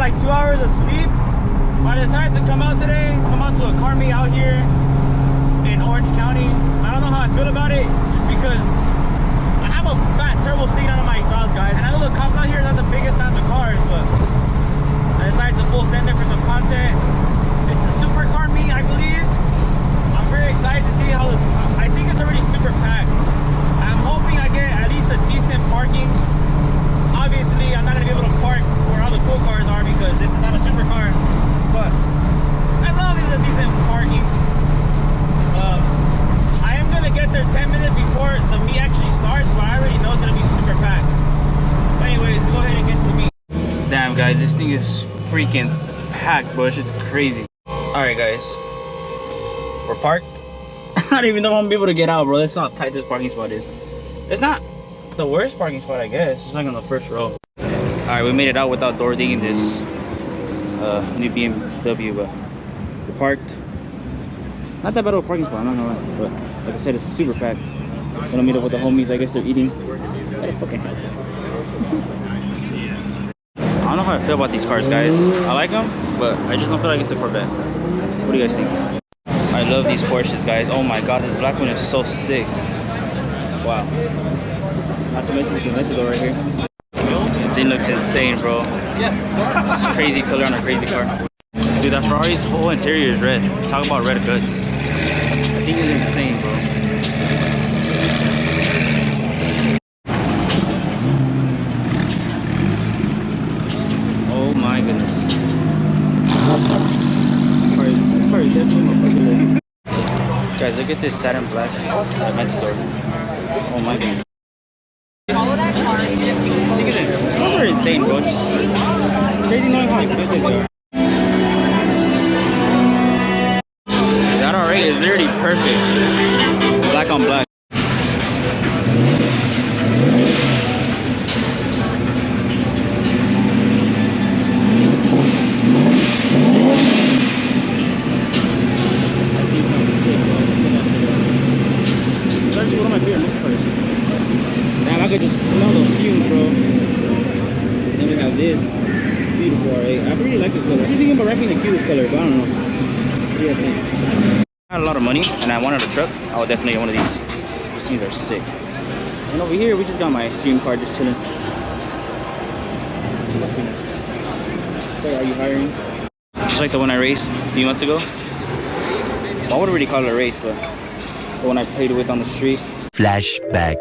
like 2 hours of sleep. But I decided to come out today, come out to a car meet out here in Orange County. I don't know how I feel about it, just because I have a fat turbo sticking out of my exhaust, guys. And I know the cops out here are not the biggest fans of cars, but I decided to full stand there for some content. It's a supercar meet, I believe. I'm very excited to see how I think it's already super packed. I'm hoping I get at least a decent parking. Obviously, I'm not going to be able to park where all the cool cars are because this is not a supercar. But as long as it's a decent parking, I am going to get there 10 minutes before the meet actually starts, but I already know it's going to be super packed. But anyways, go ahead and get to the meet. Damn, guys, this thing is freaking packed, bro. It's just crazy. Alright, guys. We're parked. I don't even know if I'm gonna be able to get out, bro. That's how tight this parking spot is. It's not the worst parking spot, I guess. It's like on the first row. Alright, we made it out without door digging this new BMW, but we're parked. Not that bad of a parking spot, I'm not gonna lie. But like I said, it's super packed. Gonna meet up with the homies. I guess they're eating. Gotta fucking help. I don't know how I feel about these cars, guys. I like them, but I just don't feel like it's a Corvette. What do you guys think? I love these Porsches, guys. Oh my god, this black one is so sick. Wow. Not to mention this Aventador right here. This thing looks insane, bro. It's crazy color on a crazy car. Dude, that Ferrari's whole interior is red. Talk about red guts. I think it's insane, bro. Oh my goodness. This car is definitely my bucket list. Guys, look at this satin black Aventador. Oh my goodness. Look at it. These cars are insane, bro. It's crazy knowing how expensive they are. That RA is literally perfect. Black on black. One of my favorite muscle cars. Damn, I could just smell the fumes, bro. Then we have this. It's beautiful, right? I really like this color. I'm thinking about wrapping the cutest color, but I don't know. What do you guys think? If I had a lot of money and I wanted a truck, I would definitely get one of these. These are sick. And over here, we just got my dream car just chilling. Sorry, are you hiring? Just like the one I raced a few months ago. Well, I wouldn't really call it a race, but the one I played with on the street. Flashback.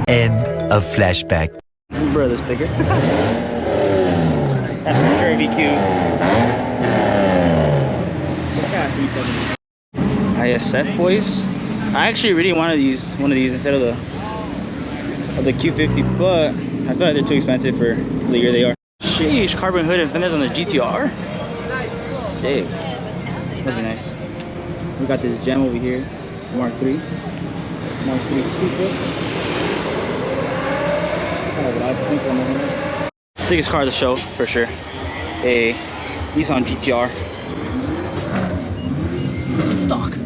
End of flashback. Brother sticker. That's for sure be cute. ISF boys. I actually really wanted one of these instead of the Q50, but I feel like they're too expensive for the year they are. Sheesh, carbon hood and fenders on the GTR. Sick. That'd be nice. We got this gem over here, Mark III. Mark III Super. Sickest car of the show, for sure. A Nissan GTR. Stock.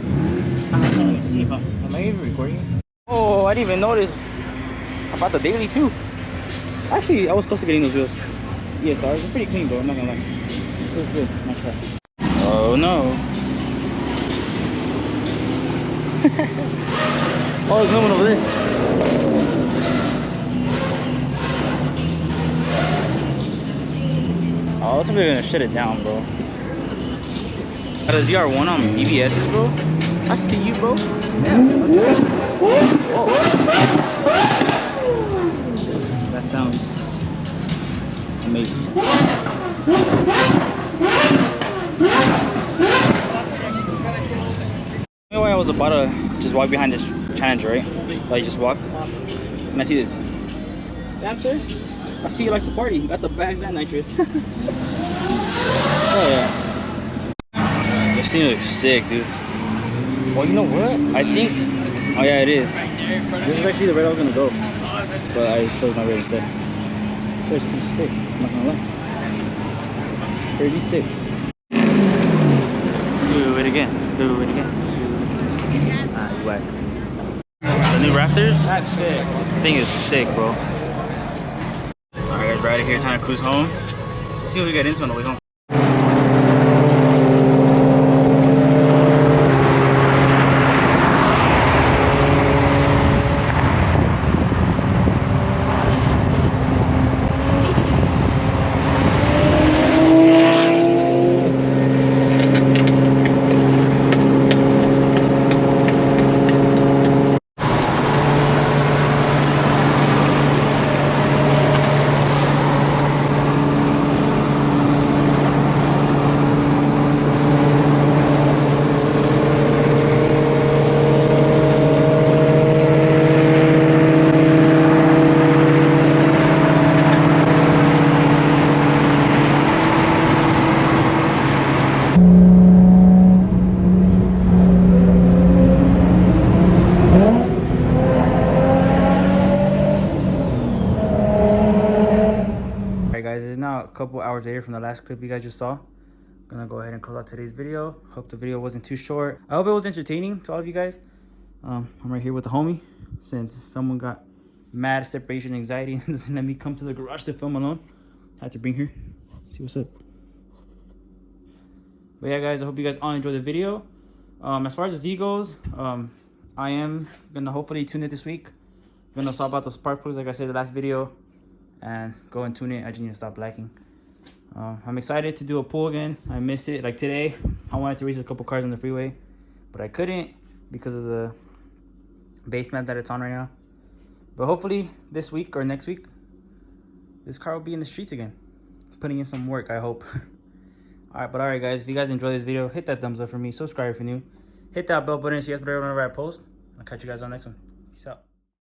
Let me see if am I even recording? Oh, I didn't even notice about the daily too. Actually, I was close to getting those wheels. Yes, they're pretty clean, bro. I'm not gonna lie. It was good. Nice car. Oh no. Oh, there's no one over there. Oh, somebody's gonna shut it down, bro. Got a ZR1 on BBS's, bro. I see you, bro. Yeah. Whoa. That sounds amazing. walk behind this Challenger, right? So I just walk. And I see this. Damn, sir. I see you like to party. You got the bags and nitrous. Oh, yeah. This thing looks sick, dude. Well, you know what? I think... Oh, yeah, it is. This is actually the red I was going to go. But I chose my red instead. It's pretty sick. I'm not going to lie. Pretty sick. Do it again. Do it again. Whack. The new Raptors? That's sick. The thing is sick, bro. Alright, guys, right here. Time to cruise home. Let's see what we get into on the way home. Guys, it's now a couple hours later from the last clip you guys just saw. I'm gonna go ahead and close out today's video. Hope the video wasn't too short. I hope it was entertaining to all of you guys. I'm right here with the homie since someone got mad separation anxiety and doesn't let me come to the garage to film alone. I had to bring her. See what's up. But yeah, guys, I hope you guys all enjoyed the video. As far as the Z goes, I am gonna hopefully tune it this week. I'm gonna swap out the spark plugs like I said in the last video and go and tune it. I just need to stop lacking. I'm excited to do a pull again. I miss it. Like today, I wanted to race a couple cars on the freeway, but I couldn't because of the base map that it's on right now. But hopefully this week or next week, this car will be in the streets again, putting in some work, I hope. Alright guys, if you guys enjoyed this video, hit that thumbs up for me, subscribe if you're new, hit that bell button so you guys know whenever I post. I'll catch you guys on the next one. Peace out.